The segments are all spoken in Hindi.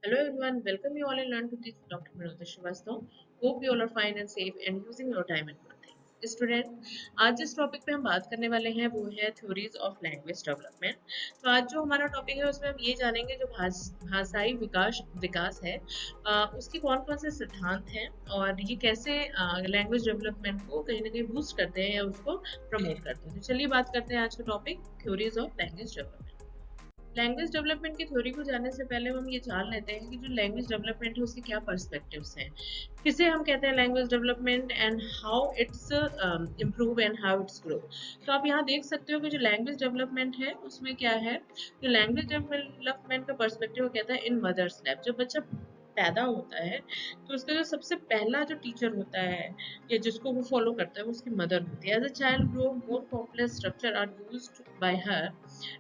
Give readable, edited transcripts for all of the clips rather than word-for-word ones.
Hello everyone, welcome you all and learn to teach Dr. Vinod Srivastava. Hope you all are fine and safe and using your time and good things. Student, आज जिस टॉपिक पे हम बात करने वाले हैं वो है थ्योरीज ऑफ लैंग्वेज डेवलपमेंट। तो आज जो हमारा टॉपिक है उसमें हम ये जानेंगे जो भाषाई विकास विकास है उसके कौन कौन से सिद्धांत हैं और ये कैसे लैंग्वेज डेवलपमेंट को कहीं ना कहीं बूस्ट करते हैं या उसको प्रमोट करते हैं। तो चलिए बात करते हैं आज का topic theories of language development. Language development की थ्योरी को जानने से पहले हम ये जान लेते हैं कि जो लैंग्वेज डेवलपमेंट है उसके क्या पर्सपेक्टिव्स हैं, किसे हम कहते हैं language development and how it's improve and how it's grow. तो आप यहाँ देख सकते हो कि जो लैंग्वेज डेवलपमेंट है उसमें क्या है, जो लैंग्वेज डेवलपमेंट का पर्सपेक्टिव कहता है इन मदर्स लैब। जब बच्चा पैदा होता है तो उसका जो सबसे पहला जो टीचर होता है या जिसको वो फॉलो करता है वो उसकी मदर होती है। As a child grow more complex structure are used by her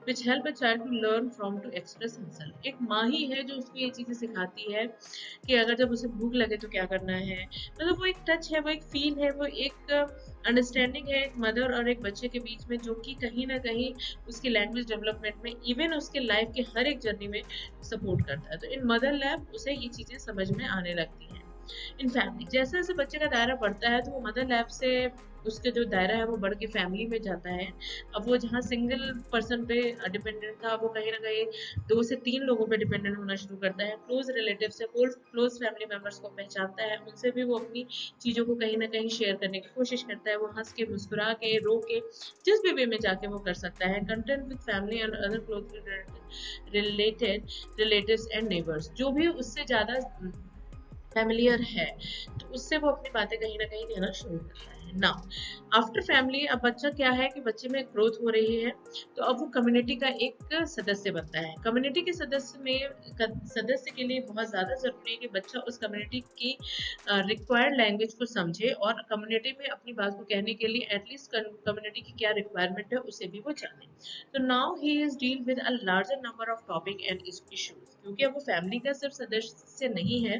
which help a child to learn from to express himself। एक माँ ही है जो उसको ये चीजें सिखाती है कि अगर जब उसे भूख लगे तो क्या करना है। मतलब वो एक टच है, वो एक फील है, वो एक अंडरस्टैंडिंग है एक मदर और एक बच्चे के बीच में, जो कि कहीं ना कहीं उसकी लैंग्वेज डेवलपमेंट में इवन उसके लाइफ के हर एक जर्नी में सपोर्ट करता है। तो इन मदर लैब उसे ये चीजें समझ में आने लगती हैं। इन फैमिली जैसे जैसे बच्चे का दायरा बढ़ता है तो वो मदर लैब से उसके जो दायरा है वो बढ़ के फैमिली में जाता है। अब वो जहाँ सिंगल पर्सन पे डिपेंडेंट था वो कहीं ना कहीं 2 से 3 लोगों पे डिपेंडेंट होना शुरू करता है। क्लोज रिलेटिव से क्लोज फैमिली मेंबर्स को पहचानता है, उनसे भी वो अपनी चीज़ों को कहीं ना कहीं शेयर करने की कोशिश करता है। वो हंस के, मुस्कुरा के, रो के, जिस भी वे में जाके वो कर सकता है। Content with family and other close related relatives and neighbours, जो भी उससे ज़्यादा फैमिलियर है तो उससे वो अपनी बातें कहीं ना कहीं कहना शुरू करता है। ना आफ्टर फैमिली, अब बच्चा क्या है कि बच्चे में ग्रोथ हो रही है तो अब वो कम्युनिटी का एक सदस्य बनता है। कम्युनिटी के सदस्य के लिए बहुत ज़्यादा ज़रूरी है कि बच्चा उस कम्युनिटी की रिक्वायर्ड लैंग्वेज को समझे और कम्युनिटी में अपनी बात को कहने के लिए एटलीस्ट कम्युनिटी की क्या रिक्वायरमेंट है उसे भी वो जाने। तो now he is deal with a larger number of topic and issues, क्योंकि अब वो फैमिली का सिर्फ सदस्य नहीं है,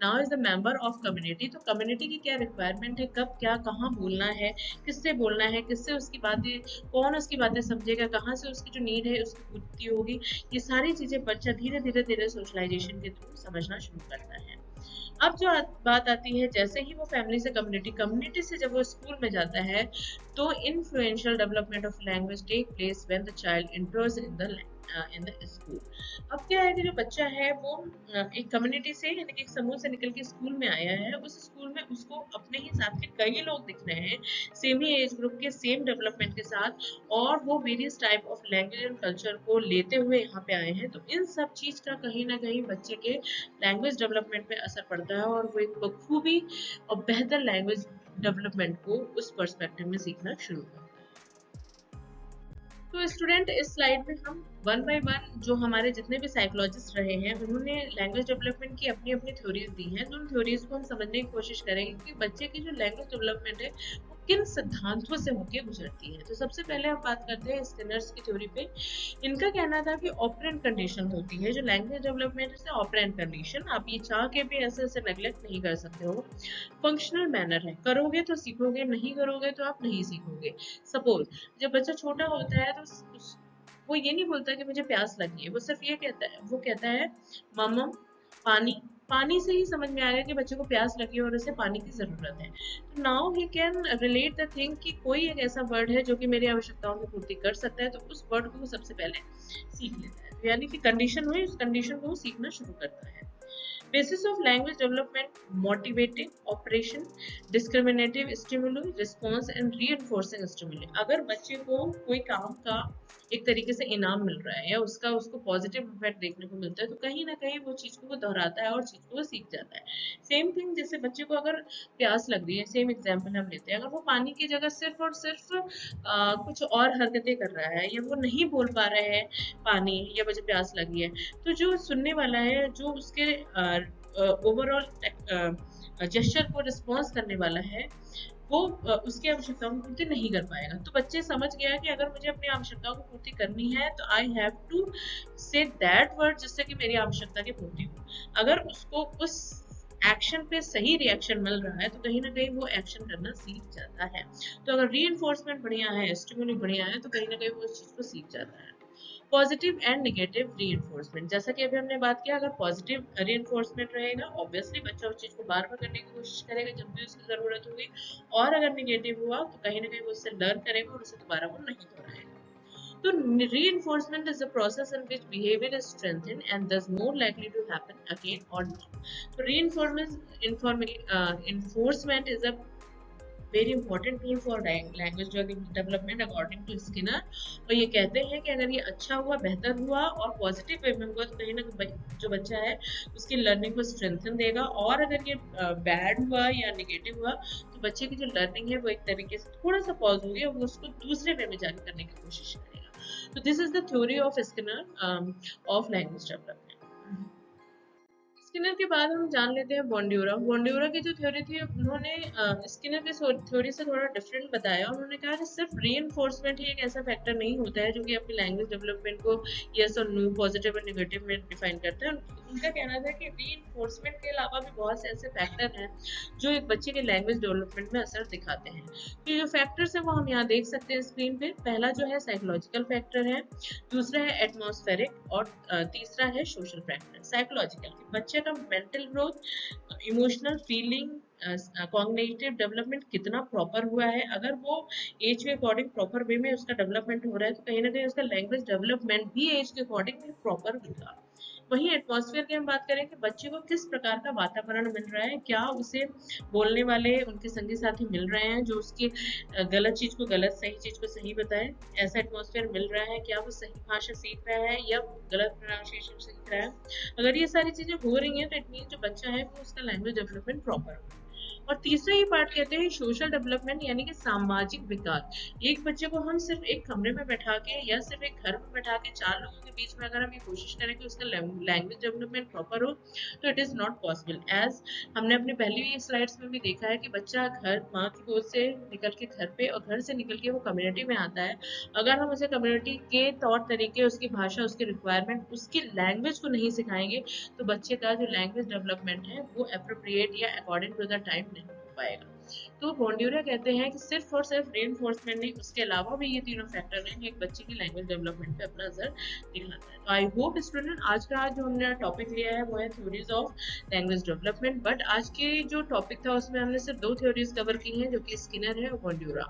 now is the member of community. तो कम्युनिटी की क्या रिक्वायरमेंट है, कब क्या कहाँ बोलना है, किससे बोलना है, किससे उसकी बातें, कौन उसकी बातें समझेगा, कहाँ से उसकी जो नीड है उसकी पूर्ति होगी, ये सारी चीजें बच्चा धीरे धीरे धीरे सोशलाइजेशन के थ्रू समझना शुरू करता है। अब जो बात आती है, जैसे ही वो फैमिली से कम्युनिटी, कम्युनिटी से जब वो स्कूल में जाता है तो influential development of language take place when the child enters in the school. अब क्या है कि जो बच्चा है वो एक कम्युनिटी से यानी कि एक समूह से निकल के स्कूल में आया है। उस स्कूल में उसको अपने हिसाब के कई लोग दिख रहे हैं, सेम ही एज ग्रुप के, सेम डेवलपमेंट के साथ, और वो various type of language and culture को लेते हुए यहाँ पे आए हैं। तो इन सब चीज का कहीं ना कहीं बच्चे के लैंग्वेज डेवलपमेंट पे असर पड़ता है और वो एक बखूबी और बेहतर लैंग्वेज डेवलपमेंट को उस पर्सपेक्टिव में सीखना शुरू करता है। तो स्टूडेंट, इस स्लाइड में हम वन बाय वन जो हमारे जितने भी साइकोलॉजिस्ट रहे हैं उन्होंने लैंग्वेज डेवलपमेंट की अपनी अपनी थ्योरीज दी हैं। तो उन थ्योरीज को हम समझने की कोशिश करेंगे कि बच्चे की जो लैंग्वेज डेवलपमेंट है वो किन सिद्धांतों से होकर गुजरती है। तो सबसे पहले हम बात करते हैं स्किनर्स की थ्योरी पे। इनका कहना था कि ऑपरेंट कंडीशन होती है जो लैंग्वेज डेवलपमेंट से, ऑपरेंट कंडीशन, आप ये चाह के भी ऐसे नेग्लेक्ट नहीं कर सकते हो। फंक्शनल मैनर है, करोगे तो सीखोगे, नहीं करोगे तो आप नहीं सीखोगे। सपोज जब बच्चा छोटा होता है तो वो ये नहीं बोलता कि मुझे प्यास लगी है, वो सिर्फ ये कहता है, वो कहता है मम्मा पानी। पानी से ही समझ में आ गया कि बच्चे को प्यास लगी है और उसे पानी की जरूरत है। तो now he can relate the thing कि कोई एक ऐसा वर्ड है जो कि मेरी आवश्यकताओं की पूर्ति कर सकता है, तो उस वर्ड को वो सबसे पहले सीख लेता है। तो यानी कि कंडीशन हुई, उस कंडीशन को वो सीखना शुरू करता है। Basis of language development: motivating operation, discriminative stimuli, response and reinforcing stimuli। अगर बच्चे को कोई काम का एक तरीके से इनाम मिल रहा है या उसको पॉजिटिव इफेक्ट देखने को मिलता है तो कहीं ना कहीं वो चीज को वो दोहराता है और चीज को वो सीख जाता है। सेम थिंग, जैसे बच्चे को अगर प्यास लग रही है, सेम एग्जाम्पल हम लेते हैं, अगर वो पानी की जगह सिर्फ और सिर्फ कुछ और हरकतें कर रहा है या वो नहीं बोल पा रहा है पानी या मुझे प्यास लगी है, तो जो सुनने वाला है, जो उसके ओवरऑल जेस्चर को रिस्पॉन्स करने वाला है, वो उसकी आवश्यकताओं की पूर्ति नहीं कर पाएगा। तो बच्चे समझ गया कि अगर मुझे अपनी आवश्यकताओं की पूर्ति करनी है तो I have to say that word जिससे कि मेरी आवश्यकता की पूर्ति हो। अगर उसको उस एक्शन पे सही रिएक्शन मिल रहा है तो कहीं ना कहीं वो एक्शन करना सीख जाता है। तो अगर री बढ़िया है, स्टिमुली बढ़िया है, तो कहीं ना कहीं वो उस चीज को सीख जाता है। पॉजिटिव एंड नेगेटिव रीइंफोर्समेंट, जैसा कि अभी हमने बात किया, अगर पॉजिटिव रीइंफोर्समेंट रहेगा ऑब्वियसली बच्चा उस चीज को बार बार करने की कोशिश करेगा जब भी उसकी जरूरत होगी, और अगर नेगेटिव हुआ तो कहीं ना कहीं वो उससे लर्न करेगा और उसे दोबारा वो नहीं दोहराएगा। So reinforcement is a process in which behavior is strengthened and thus more likely to happen again or not. So enforcement is a very important tool for language development according to Skinner. और ये कहते हैं कि अगर ये अच्छा हुआ, बेहतर हुआ और पॉजिटिव वे में हुआ तो कहीं ना कहीं जो बच्चा है उसकी लर्निंग को स्ट्रेंथन देगा, और अगर ये बैड हुआ या निगेटिव हुआ तो बच्चे की जो लर्निंग है वो एक तरीके से थोड़ा सा पॉज होगी और वो उसको दूसरे वे में जाके करने की कोशिश करेगा। तो this is the theory of Skinner of language development. Skinner के बाद हम जान लेते हैं बॉन्ड्यूरा। बॉन्ड्यूरा की जो थ्योरी थी उन्होंने स्किनर की थ्योरी से थोड़ा डिफरेंट बताया। उन्होंने कहा कि सिर्फ रीइंफोर्समेंट ही एक ऐसा फैक्टर नहीं होता है जो कि अपनी लैंग्वेज डेवलपमेंट को यस और नो, पॉजिटिव और नेगेटिव में डिफाइन करता है। उनका कहना था कि रीइंफोर्समेंट के अलावा भी बहुत से ऐसे फैक्टर हैं जो एक बच्चे के लैंग्वेज डेवलपमेंट में असर दिखाते हैं। तो ये जो फैक्टर्स हैं वो हम यहाँ देख सकते हैं स्क्रीन पे। पहला जो है साइकोलॉजिकल फैक्टर है, दूसरा है एटमॉस्फेरिक, और तीसरा है सोशल फैक्टर। साइकोलॉजिकल, बच्चे का mental growth, emotional feeling, cognitive development कितना प्रॉपर हुआ है। अगर वो एज के अकॉर्डिंग प्रॉपर वे में उसका डेवलपमेंट हो रहा है तो कहीं ना कहीं उसका लैंग्वेज डेवलपमेंट भी एज के अकॉर्डिंग प्रॉपर होगा। वहीं एटमॉस्फेयर की हम बात करें कि बच्चे को किस प्रकार का वातावरण मिल रहा है, क्या उसे बोलने वाले उनके संगी साथी मिल रहे हैं जो उसकी गलत चीज को गलत, सही चीज को सही बताए, ऐसा एटमॉस्फेयर मिल रहा है, क्या वो सही भाषा सीख रहा है या गलत प्रोनाउंसिएशन सीख रहा है। अगर ये सारी चीजें हो रही हैं तो इट मीन जो बच्चा है वो उसका लैंग्वेज डेवलपमेंट प्रॉपर हो। और तीसरा ही पार्ट कहते हैं सोशल डेवलपमेंट, यानी कि सामाजिक विकास। एक बच्चे को हम सिर्फ एक कमरे में बैठा के या सिर्फ एक घर में बैठा के चार लोगों के बीच में अगर हम ये कोशिश करें कि उसका लैंग्वेज डेवलपमेंट प्रॉपर हो तो it is not possible. As हमने अपनी पहली स्लाइड्स में भी देखा है कि बच्चा घर माँ की गोद से निकल के घर पे और घर से निकल के वो कम्युनिटी में आता है। अगर हम उसे कम्युनिटी के तौर तरीके, उसकी भाषा, उसकी रिक्वायरमेंट, उसकी लैंग्वेज को नहीं सिखाएंगे तो बच्चे का जो लैंग्वेज डेवलपमेंट है वो अप्रोप्रिएट या अकॉर्डिंग टू द टाइम नहीं हो पाएगा। तो बॉन्ड्यूरा कहते हैं कि सिर्फ और सिर्फ रीइंफोर्समेंट नहीं, उसके अलावा भी ये तीनों फैक्टर हैं एक बच्चे की लैंग्वेज डेवलपमेंट पे अपना असर दिखाता है। तो आई होप स्टूडेंट आज का जो हमने टॉपिक लिया है वो है theories of language development. But आज के जो टॉपिक था उसमें हमने सिर्फ दो थ्योरीज कवर की हैं जो कि स्किनर है और बॉन्ड्यूरा।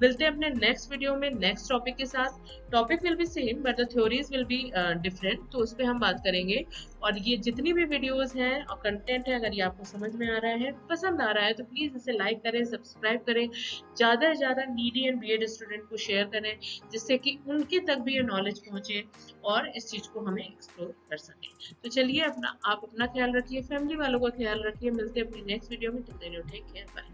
मिलते हैं अपने नेक्स्ट वीडियो में नेक्स्ट टॉपिक के साथ। Topic will be same but the theories will be different, तो उस पर हम बात करेंगे। और ये जितनी भी वीडियोस हैं और कंटेंट है अगर ये आपको समझ में आ रहा है, पसंद आ रहा है, तो प्लीज इसे लाइक करें, सब्सक्राइब करें, ज्यादा से ज्यादा नीडी एंड बीएड स्टूडेंट को शेयर करें जिससे कि उनके तक भी ये नॉलेज पहुंचे और इस चीज को हमें एक्सप्लोर कर सकें। तो चलिए आप अपना ख्याल रखिए, फैमिली वालों का ख्याल रखिए। मिलते हैं अपनी नेक्स्ट वीडियो में। Take care, bye.